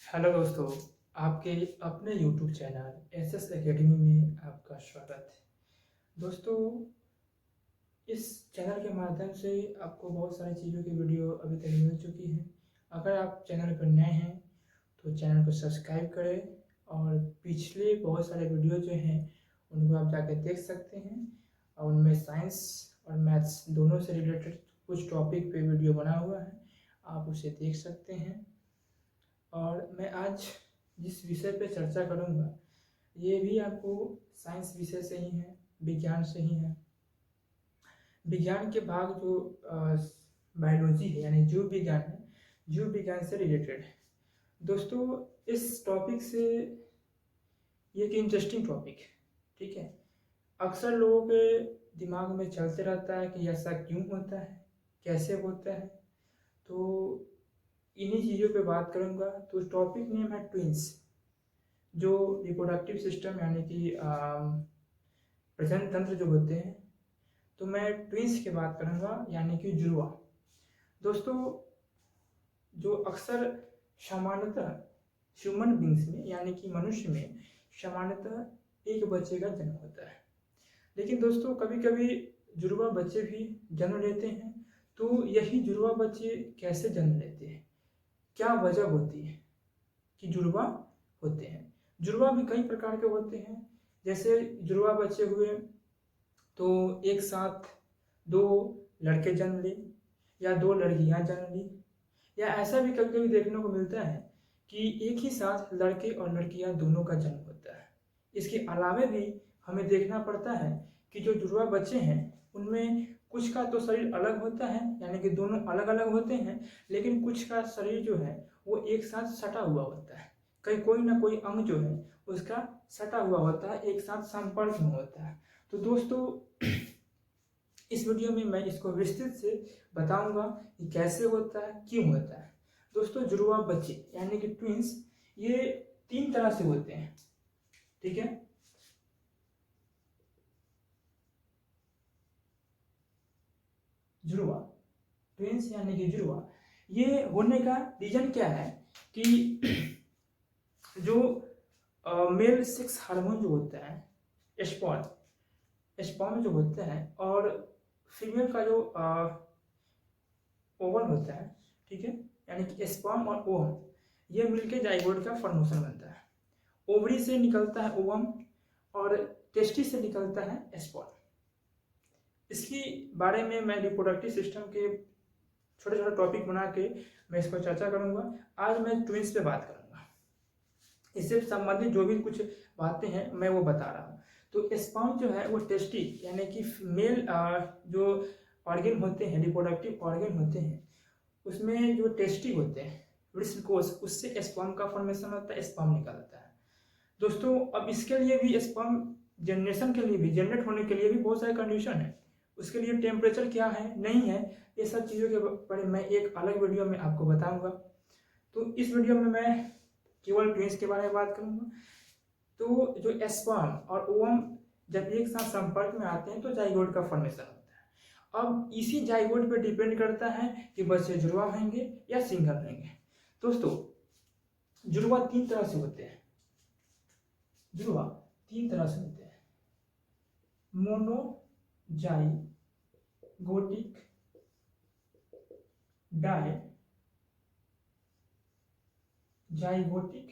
Hello दोस्तों, आपके अपने यूट्यूब चैनल एसएस एकेडमी में आपका स्वागत है। दोस्तों, इस चैनल के माध्यम से आपको बहुत सारी चीज़ों की वीडियो अभी तक मिल चुकी हैं। अगर आप चैनल पर नए हैं तो चैनल को सब्सक्राइब करें और पिछले बहुत सारे वीडियो जो हैं उनको आप जाकर देख सकते हैं। और उनमें साइंस और मैथ्स दोनों से रिलेटेड कुछ टॉपिक पे वीडियो बना हुआ है, आप उसे देख सकते हैं। और मैं आज जिस विषय पे चर्चा करूँगा ये भी आपको साइंस विषय से ही है, विज्ञान से ही है। विज्ञान के भाग जो बायोलॉजी है यानी जीव विज्ञान है, जीव विज्ञान से रिलेटेड है। दोस्तों, इस टॉपिक से ये एक इंटरेस्टिंग टॉपिक है, ठीक है। अक्सर लोगों के दिमाग में चलते रहता है कि ऐसा क्यों होता है, कैसे होता है। तो इन्हीं चीज़ों पे बात करूँगा। तो टॉपिक नेम है ट्विंस, जो रिप्रोडक्टिव सिस्टम यानी कि प्रजनन तंत्र जो होते हैं। तो मैं ट्विंस की बात करूँगा यानी कि जुड़वा। दोस्तों, जो अक्सर सामान्यतः ह्यूमन बींग्स में यानी कि मनुष्य में सामान्यतः एक बच्चे का जन्म होता है, लेकिन दोस्तों कभी कभी जुड़वा बच्चे भी जन्म लेते हैं। तो यही जुड़वा बच्चे कैसे जन्म लेते हैं, क्या वजह होती है कि जुड़वा होते हैं। जुड़वा भी कई प्रकार के होते हैं। जैसे जुड़वा बच्चे हुए तो एक साथ दो लड़के जन्म ले या दो लड़कियां जन्म ली, या ऐसा भी कभी कभी देखने को मिलता है कि एक ही साथ लड़के और लड़कियां दोनों का जन्म होता है। इसके अलावे भी हमें देखना पड़ता है कि जो जुड़वा बच्चे हैं उनमें कुछ का तो शरीर अलग होता है यानी कि दोनों अलग अलग होते हैं, लेकिन कुछ का शरीर जो है वो एक साथ सटा हुआ होता है। कहीं कोई ना कोई अंग जो है उसका सटा हुआ होता है, एक साथ संपर्क में होता है। तो दोस्तों, इस वीडियो में मैं इसको विस्तृत से बताऊंगा कि कैसे होता है, क्यों होता है। दोस्तों, जुड़वा बच्चे यानी कि ट्विंस ये तीन तरह से होते हैं, ठीक है। जुड़वा ट्विंस यानी कि जुड़वा, ये होने का रीजन क्या है कि जो मेल सेक्स हार्मोन जो होता है स्पर्म जो होता है और फीमेल का जो ओवम होता है, ठीक है, यानी कि स्पर्म और ओवम ये मिलके जाइगोट का फॉर्मेशन बनता है। ओवरी से निकलता है ओवम और टेस्टी से निकलता है स्पर्म। इसकी बारे में मैं रिप्रोडक्टिव सिस्टम के छोटे छोटे टॉपिक बना के मैं इसको चर्चा करूंगा। आज मैं ट्विंस पे बात करूंगा, इससे संबंधित जो भी कुछ बातें हैं मैं वो बता रहा हूँ। तो स्पर्म जो है वो टेस्टी यानी कि मेल जो ऑर्गन होते हैं, रिप्रोडक्टिव ऑर्गन होते हैं, उसमें जो टेस्टी होते हैं वृषकोष, उससे स्पर्म का फॉर्मेशन होता है, स्पर्म निकलता है। दोस्तों, अब इसके लिए भी स्पर्म जनरेशन के लिए भी, जनरेट होने के लिए भी बहुत सारे कंडीशन है। उसके लिए टेम्परेचर क्या है, नहीं है, ये सब चीज़ों के बारे में एक अलग वीडियो में आपको बताऊंगा। तो इस वीडियो में मैं केवल ट्विंस के बारे में बात करूंगा। तो जो स्पर्म और ओवम जब एक साथ संपर्क में आते हैं तो जाइगोट का फॉर्मेशन होता है। अब इसी जाइगोट पे डिपेंड करता है कि बच्चे जुड़वा होंगे या सिंगल होंगे। दोस्तों, जुड़वा तीन तरह से होते हैं। जुड़वा तीन तरह से होते हैं, मोनोजाइगोटिक, डायजाइगोटिक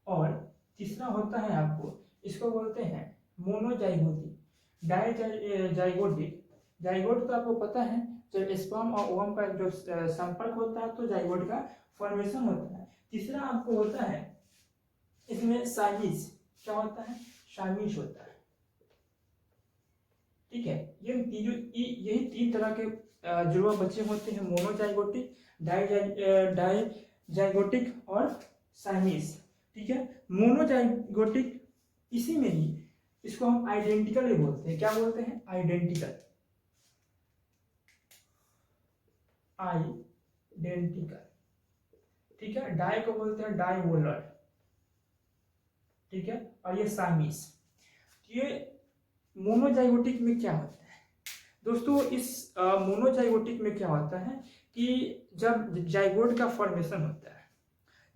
और तीसरा होता है आपको, इसको बोलते हैं मोनोजाइगोटिक। डायजाइगोटिक, जाइगोट तो आपको पता है, जब स्पर्म और ओवम का जो संपर्क होता है तो जाइगोट का फॉर्मेशन होता है। तीसरा आपको होता है इसमें साइमिस, क्या होता है, साइमिस होता है, ठीक है। यही तीन तरह के जुड़वा बच्चे होते हैं, मोनोजाइगोटिक, डायजाइगोटिक और साइमिस, ठीक है। मोनोजाइगोटिक इसी में ही इसको हम आइडेंटिकल ही बोलते हैं। क्या बोलते हैं, आइडेंटिकल, ठीक है। डाई को बोलते हैं डाइवोलर, ठीक है। और ये साइमिस। ये मोनोजाइगोटिक में क्या होता है दोस्तों, इस मोनोजाइगोटिक में क्या होता है कि जब जाइगोट का फॉर्मेशन होता है,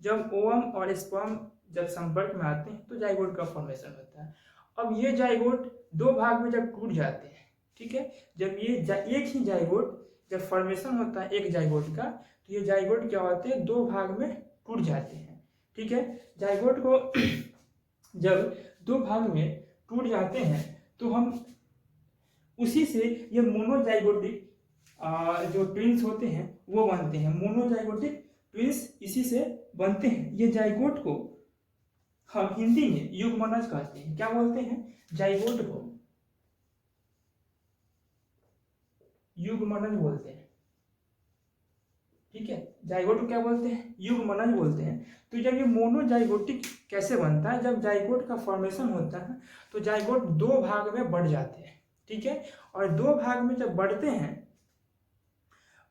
जब ओवम और स्पर्म जब संपर्क में आते हैं तो जाइगोट का फॉर्मेशन होता है। अब ये जाइगोट दो भाग में जब टूट जाते हैं, ठीक है, जब ये एक ही जाइगोट जब फॉर्मेशन होता है एक जाइगोट का, तो ये जाइगोट क्या होते हैं, दो भाग में टूट जाते हैं, ठीक है। जाइगोट को जब दो भाग में टूट जाते हैं तो हम उसी से ये मोनोजाइगोटिक जो ट्विंस होते हैं वो बनते हैं। मोनोजाइगोटिक ट्विंस इसी से बनते हैं। ये जाइगोट को हम हिंदी में युग्मनज कहते हैं। क्या बोलते हैं? जाइगोट को युग्मनज बोलते हैं, ठीक है। जाइगोट को क्या बोलते हैं? युग्मनज बोलते हैं। तो जब ये मोनोजाइगोटिक कैसे बनता है, जब जाइगोट का फॉर्मेशन होता है तो जाइगोट दो भाग में बढ़ जाते हैं, ठीक है। और दो भाग में जब बढ़ते हैं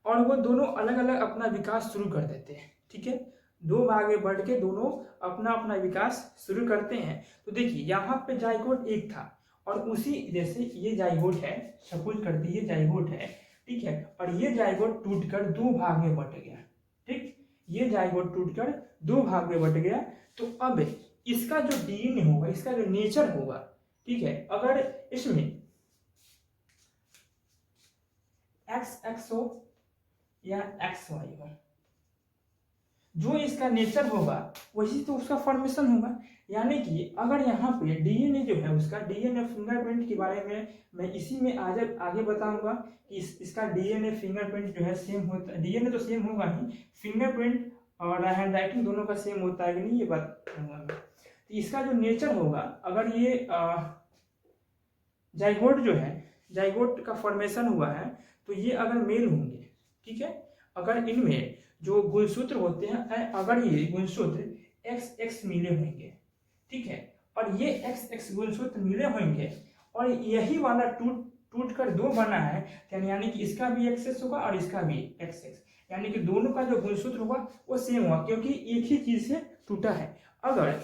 और वो दोनों अलग अलग अपना विकास शुरू कर देते हैं, ठीक है। दो भाग में बढ़ के दोनों अपना अपना विकास शुरू करते हैं। तो देखिए यहाँ पे जाइगोट एक था और उसी जैसे ये जाइगोट है, सपोज करते ये जाइगोट है, ठीक है, और ये जाइगोट टूटकर दो भाग में बट गया, ठीक। ये जाइगोट टूटकर दो भाग में बट गया। तो अब इसका जो डीएनए होगा, इसका जो नेचर होगा, ठीक है, अगर इसमें XX हो या XY हो, जो इसका नेचर होगा वही तो उसका फॉर्मेशन होगा। यानी कि अगर यहाँ पे डीएनए जो है उसका डीएनए फिंगरप्रिंट के बारे में मैं इसी में आगे बताऊंगा कि इसका डीएनए फिंगरप्रिंट जो है सेम होता है। डीएनए तो सेम होगा ही, फिंगरप्रिंट और हैंड राइटिंग दोनों का सेम होता है कि नहीं ये बताऊंगा मैं। तो इसका जो नेचर होगा, अगर ये जाइगोट जो है, जाइगोट का फॉर्मेशन हुआ है तो ये अगर मेल होंगे, ठीक है, अगर इनमें जो गुणसूत्र होते हैं, अगर ये गुणसूत्र XX मिले होंगे, ठीक है, और ये XX गुणसूत्र मिले होंगे और यही वाला टूट कर दो बना है, यानी कि इसका भी XX होगा और इसका भी XX, यानी कि दोनों का जो गुणसूत्र होगा वो सेम होगा क्योंकि एक ही चीज से टूटा है। अगर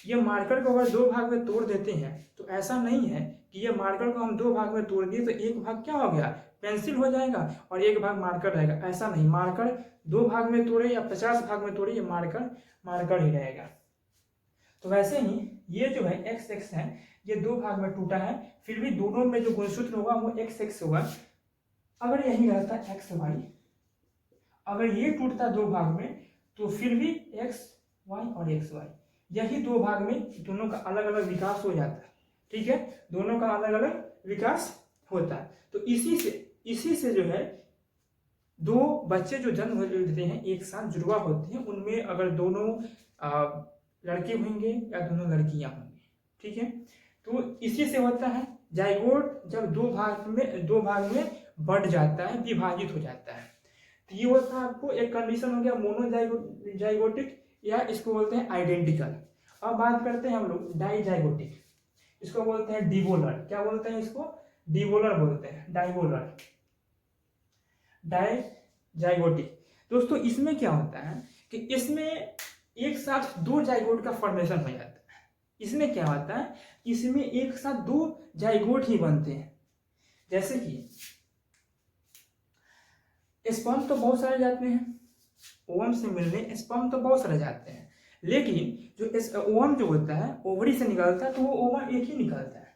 ये मार्कर को अगर दो भाग में तोड़ देते हैं तो ऐसा नहीं है कि ये मार्कर को हम दो भाग में तोड़ दिए तो एक भाग क्या हो गया, पेंसिल हो जाएगा और एक भाग मार्कर रहेगा। ऐसा नहीं, मार्कर दो भाग में तोड़े या 50 भाग में तोड़े, ये मार्कर ही रहेगा। तो वैसे ही ये जो है XX है, ये दो भाग में टूटा है, फिर भी दोनों में जो गुणसूत्र होगा वो XX होगा। अगर यही रहता XY, अगर ये टूटता दो भाग में तो फिर भी XY और XY, यही दो भाग में दोनों का अलग अलग विकास हो जाता है, ठीक है, दोनों का अलग अलग विकास होता है। तो इसी से जो है दो बच्चे जो जन्म लेते हैं एक साथ जुड़वा होते हैं, उनमें अगर दोनों लड़के होंगे या दोनों लड़कियां होंगी, ठीक है। तो इसी से होता है जाइगोट जब दो भाग में बढ़ जाता है, विभाजित हो जाता है। तो ये होता है आपको एक कंडीशन हो गया मोनोजाइगोटिक, या इसको बोलते हैं आइडेंटिकल। अब बात करते हैं हम लोग डाइजाइगोटिक, इसको बोलते हैं डिवोलर। क्या बोलते हैं इसको? डिवोलर बोलते हैं, डाइवोलर, डाइजाइगोटिक। दोस्तों इसमें क्या होता है कि इसमें एक साथ दो जाइगोट का फॉर्मेशन हो जाता है। इसमें क्या होता है, इसमें एक साथ दो जाइगोट ही बनते हैं। जैसे कि स्पर्म तो बहुत सारे जाते हैं, ओवम से मिलने स्पर्म तो बहुत सारे जाते हैं, लेकिन जो ओवम जो होता है ओवरी से निकलता है तो वो ओवम एक ही निकलता है,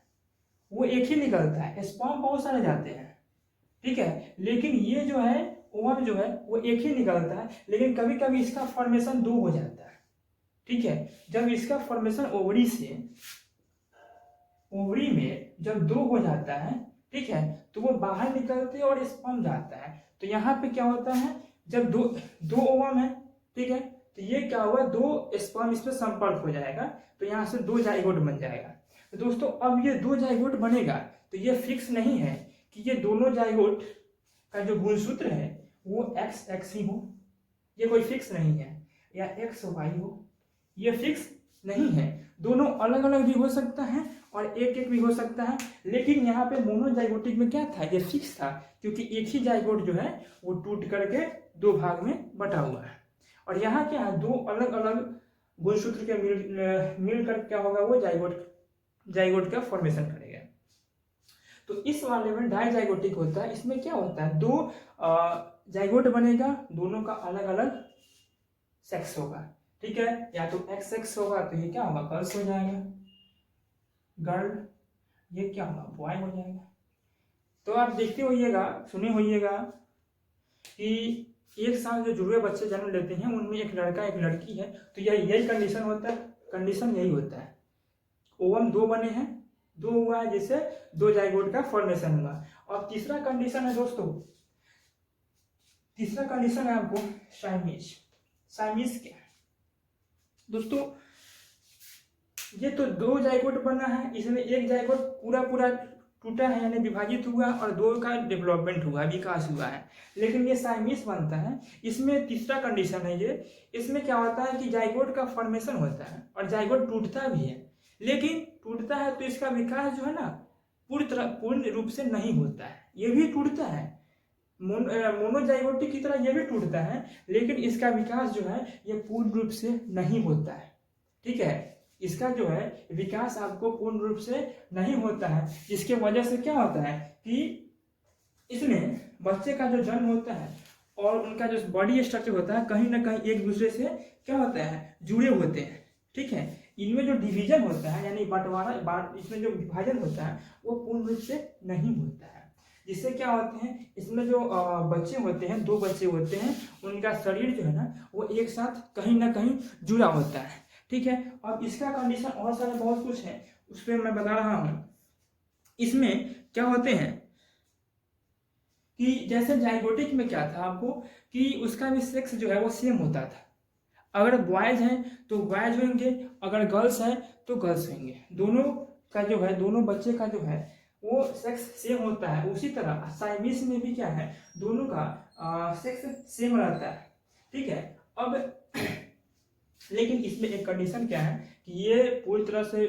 वो एक ही निकलता है। स्पर्म बहुत सारे जाते हैं, ठीक है, लेकिन ये जो है ओवम जो है वो एक ही निकलता है, लेकिन कभी कभी इसका फॉर्मेशन दो हो जाता है, ठीक है। जब इसका फॉर्मेशन ओवरी से ओवरी में जब दो हो जाता है, ठीक है, तो वो बाहर निकलते हैं और स्पर्म जाता है। तो यहाँ पे क्या होता है, जब दो ओवम है, ठीक है, तो ये क्या हुआ, दो स्पर्म इसमें संपर्क हो जाएगा तो यहाँ से दो जाइगोट बन जाएगा। तो दोस्तों अब ये दो जाइगोट बनेगा तो ये फिक्स नहीं है कि ये दोनों जाइगोट का जो गुणसूत्र है वो XX ही हो, ये कोई फिक्स नहीं है, या XY हो, ये फिक्स नहीं है। दोनों अलग अलग भी हो सकता है और एक एक भी हो सकता है, लेकिन यहाँ पे मोनोजाइगोटिक में क्या था, ये फिक्स था क्योंकि एक ही जाइगोट जो है वो टूट करके दो भाग में बटा हुआ है। और यहाँ क्या है, दो अलग अलग गुणसूत्र के मिलकर क्या होगा, वो जाइगोट का फॉर्मेशन करेगा। तो इस वाले में डाइजाइगोटिक होता है। इसमें क्या होता है, दो जाइगोट बनेगा, दोनों का अलग अलग सेक्स होगा, ठीक है, या तो एक्स एक्स होगा तो ये क्या होगा, गर्ल्स हो जाएगा, गर्ल, ये क्या होगा, बॉय हो जाएगा। तो आप देखते होइएगा, सुने होइएगा कि एक साथ जो जुड़े बच्चे जन्म लेते हैं उनमें एक लड़का एक लड़की है, तो यही कंडीशन होता है, कंडीशन यही होता है। ओवम दो बने हैं, दो हुआ है, जिससे दो जाइगोट का फॉर्मेशन हुआ। और तीसरा कंडीशन है दोस्तों, तीसरा कंडीशन है आपको साइमीज। साइमीज क्या है दोस्तों, ये तो दो जाइगोट बना है, इसमें एक जाइगोट पूरा पूरा टूटा है यानी विभाजित हुआ और दो का डेवलपमेंट हुआ, विकास हुआ है। लेकिन ये साइमीस बनता है, इसमें तीसरा कंडीशन है ये, इसमें क्या होता है कि जाइगोट का फॉर्मेशन होता है और जाइगोट टूटता भी है, लेकिन टूटता है तो इसका विकास जो है ना पूर्ण रूप से नहीं होता है। ये भी टूटता है, मोनोजाइगोटिक की तरह ये भी टूटता है, लेकिन इसका विकास जो है ये पूर्ण रूप से नहीं होता है। ठीक है, इसका जो है विकास आपको पूर्ण रूप से नहीं होता है, जिसके वजह से क्या होता है कि इसमें बच्चे का जो जन्म होता है और उनका जो बॉडी स्ट्रक्चर होता है कहीं ना कहीं एक दूसरे से क्या होता है, जुड़े होते हैं। ठीक है, इनमें जो डिवीजन होता है यानी बंटवारा, इसमें जो विभाजन होता है वो पूर्ण रूप से नहीं होता है, जिससे क्या होते हैं, इसमें जो बच्चे होते हैं, दो बच्चे होते हैं, उनका शरीर जो है ना वो एक साथ कहीं ना कहीं जुड़ा होता है। ठीक है, अब इसका कंडीशन और सारे बहुत कुछ है, उस पर मैं बता रहा हूं। इसमें क्या होते हैं कि जैसे जाइगोटिक में क्या था आपको कि उसका भी सेक्स जो है वो सेम होता था। अगर बॉयज हैं तो बॉयज होंगे, अगर गर्ल्स हैं तो गर्ल्स होंगे, दोनों का जो है, दोनों बच्चे का जो है वो सेक्स सेम होता है। उसी तरह साइमीस में भी क्या है, दोनों का सेक्स सेम रहता है। ठीक है, अब लेकिन इसमें एक कंडीशन क्या है कि ये पूरी तरह से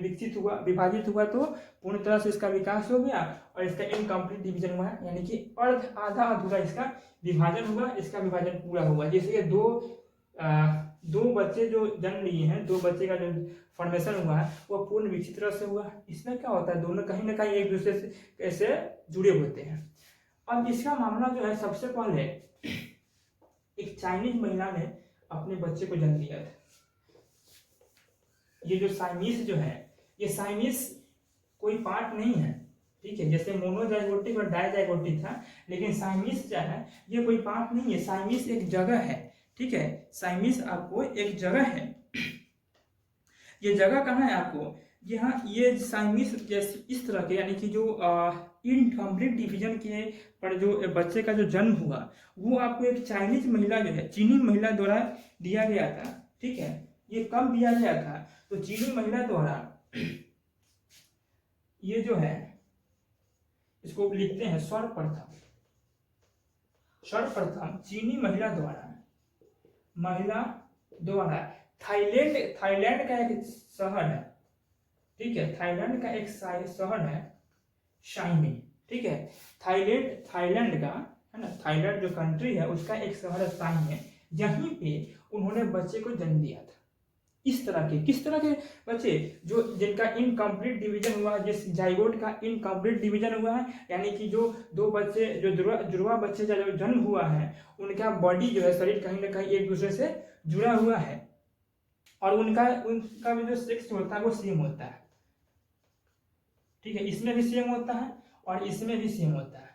विकसित हुआ, विभाजित हुआ तो पूर्ण तरह से इसका विकास हो गया, और इसका इनकम्प्लीट डिवीजन हुआ यानी कि अर्ध आधा अधूरा इसका विभाजन हुआ, इसका विभाजन पूरा हुआ। जैसे दो बच्चे जो जन्म लिए हैं, दो बच्चे का जो फॉर्मेशन हुआ है वो पूर्ण विकसित तरह से हुआ। इसमें क्या होता है, दोनों कहीं ना कहीं एक दूसरे से कैसे जुड़े होते हैं। अब इसका मामला जो है, सबसे पहले एक चाइनीज महिला ने अपने बच्चे को जन्म दिया था। ये जो साइमीस जो है, ये साइमीस कोई पार्ट नहीं है। ठीक है, जैसे मोनोजाइगोटिक और डाइजाइगोटिक था, लेकिन साइमीस जो है ये कोई पार्ट नहीं है, साइमीस एक जगह है। ठीक है, साइमीस आपको एक जगह है। ये जगह कहाँ है आपको, यहाँ ये साइमीस जैसे इस तरह के यानी कि जो इनकम्प्लीट डिवीजन के पर जो बच्चे का जो जन्म हुआ वो आपको एक चाइनीज महिला जो है, चीनी महिला द्वारा दिया गया था। ठीक है, ये कब दिया गया था, तो चीनी महिला द्वारा ये जो है इसको लिखते हैं सर्वप्रथम, सर्वप्रथम चीनी महिला द्वारा थाईलैंड का एक शहर है। ठीक है, थाईलैंड का एक शहर है शाइमी। ठीक है, थाईलैंड का है ना, थाईलैंड जो कंट्री है उसका एक शहर है शाइमी, यहीं पे उन्होंने बच्चे को जन्म दिया था। इस तरह के, किस तरह के बच्चे, जो जिनका इनकम्प्लीट डिवीजन हुआ, जिस जाइगोट का इनकम्प्लीट डिवीजन हुआ है, यानी कि जो दो बच्चे, जो जुड़वा बच्चे का जो जन्म हुआ है उनका बॉडी जो है, शरीर कहीं ना कहीं एक दूसरे से जुड़ा हुआ है, और उनका भी जो सेक्स होता है वो सेम होता है। ठीक है, इसमें भी सेम होता है और इसमें भी सेम होता है,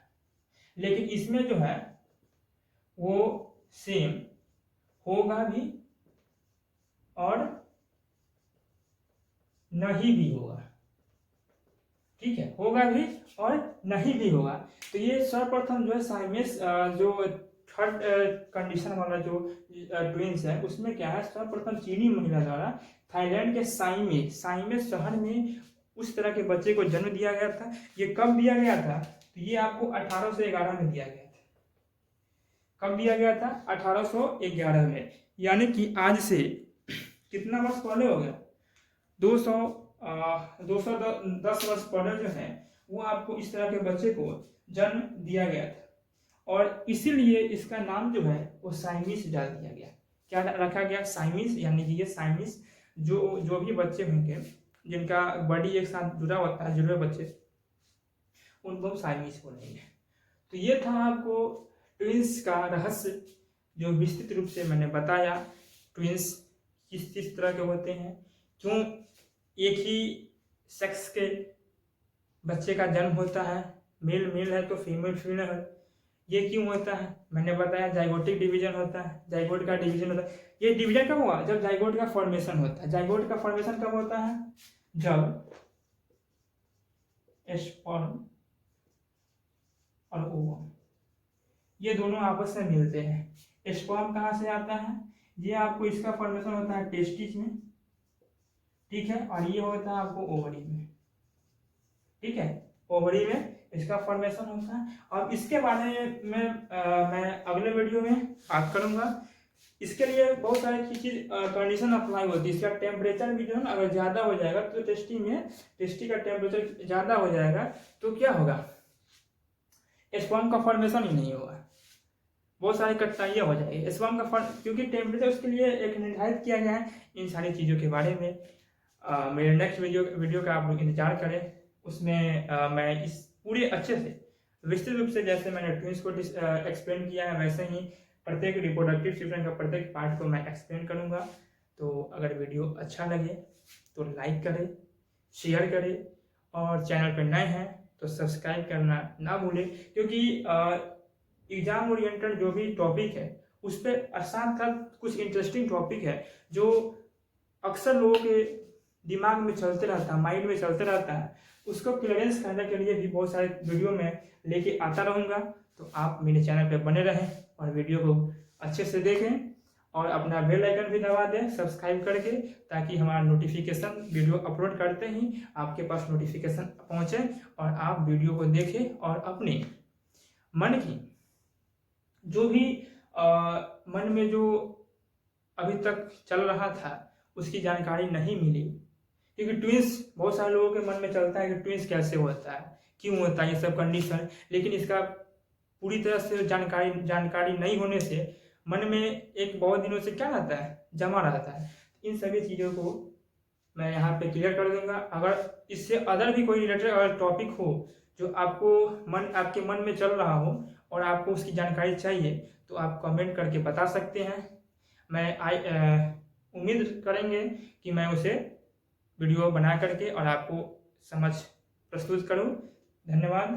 लेकिन इसमें जो है वो सेम होगा भी और नहीं भी होगा। ठीक है, होगा भी और नहीं भी होगा। तो ये सर्वप्रथम जो है साइमेस जो थर्ड कंडीशन वाला जो ट्विंस है उसमें क्या है, सर्वप्रथम चीनी महिला द्वारा थाईलैंड के साइमे शहर में उस तरह के बच्चे को जन्म दिया गया था। ये कब दिया गया था, तो ये आपको 1811 में दिया गया था। कब दिया गया था, 1811 में, यानी कि आज से कितना वर्ष पहले हो गया, 210 वर्ष पहले जो है वो आपको इस तरह के बच्चे को जन्म दिया गया था, और इसीलिए इसका नाम जो है वो साइमीस डाल दिया गया। क्या रखा गया, साइमीस, यानी कि ये साइमीस जो भी बच्चे होंगे जिनका बॉडी एक साथ जुड़ा होता है, जुड़े बच्चे, उनको हम साइमीस बोलेंगे। तो ये था आपको ट्विंस का रहस्य जो विस्तृत रूप से मैंने बताया। ट्विंस किस किस तरह के होते हैं, क्यों एक ही सेक्स के बच्चे का जन्म होता है, मेल मेल है तो फीमेल फीमेल है, ये क्यों होता है। मैंने बताया जाइगोटिक डिवीजन होता है, जाइगोट का डिवीजन होता है। ये डिवीजन कब हुआ, जब जाइगोट का फॉर्मेशन होता है। जाइगोट का फॉर्मेशन कब होता है, जब स्पर्म और ओवम ये दोनों आपस में मिलते हैं। स्पर्म कहाँ से आता है, ये आपको इसका फॉर्मेशन होता है टेस्टिस में, ठीक है, और ये होता है आपको ओवरी में, ठीक है, ओवरी में इसका फॉर्मेशन होता है। और इसके बारे में मैं अगले वीडियो में बात करूंगा। इसके लिए बहुत सारी चीज कंडीशन अप्लाई होती है। इसका टेम्परेचर भी जो है ना, अगर ज़्यादा हो जाएगा तो टेस्टी का टेम्परेचर ज़्यादा हो जाएगा तो क्या होगा, स्पर्म का फॉर्मेशन ही नहीं होगा, बहुत सारी कठिनाइयाँ हो जाएगी स्पर्म का क्योंकि टेम्परेचर उसके लिए एक निर्धारित किया गया है। इन सारी चीज़ों के बारे में मेरे नेक्स्ट वीडियो का आप लोग इंतजार करें। उसमें मैं इस पूरे अच्छे से विस्तृत रूप से, जैसे मैंने ट्विंस को एक्सप्लेन किया है, वैसे ही प्रत्येक रिप्रोडक्टिव सिस्टम का प्रत्येक पार्ट को मैं एक्सप्लेन करूंगा। तो अगर वीडियो अच्छा लगे तो लाइक करें, शेयर करें, और चैनल पर नए हैं तो सब्सक्राइब करना ना भूलें, क्योंकि एग्जाम ओरिएंटेड जो भी टॉपिक है उस पर साथ साथ कुछ इंटरेस्टिंग टॉपिक है जो अक्सर लोगों के दिमाग में चलते रहता है, माइंड में चलते रहता है, उसको क्लियरेंस करने के लिए भी बहुत सारे वीडियो में लेके आता रहूँगा। तो आप मेरे चैनल पे बने रहें और वीडियो को अच्छे से देखें, और अपना बेल आइकन भी दबा दें सब्सक्राइब करके, ताकि हमारा नोटिफिकेशन वीडियो अपलोड करते ही आपके पास नोटिफिकेशन पहुँचे और आप वीडियो को देखें और अपने मन की जो भी मन में जो अभी तक चल रहा था उसकी जानकारी नहीं मिली। क्योंकि ट्विंस बहुत सारे लोगों के मन में चलता है कि ट्विंस कैसे होता है, क्यों होता है, ये सब कंडीशन, लेकिन इसका पूरी तरह से जानकारी नहीं होने से मन में एक बहुत दिनों से क्या रहता है, जमा रहता है। इन सभी चीज़ों को मैं यहाँ पे क्लियर कर दूंगा। अगर इससे अदर भी कोई रिलेटेड अगर टॉपिक हो जो आपके मन में चल रहा हो और आपको उसकी जानकारी चाहिए, तो आप कमेंट करके बता सकते हैं। मैं उम्मीद करेंगे कि मैं उसे वीडियो बना करके और आपको समझ प्रस्तुत करूं। धन्यवाद।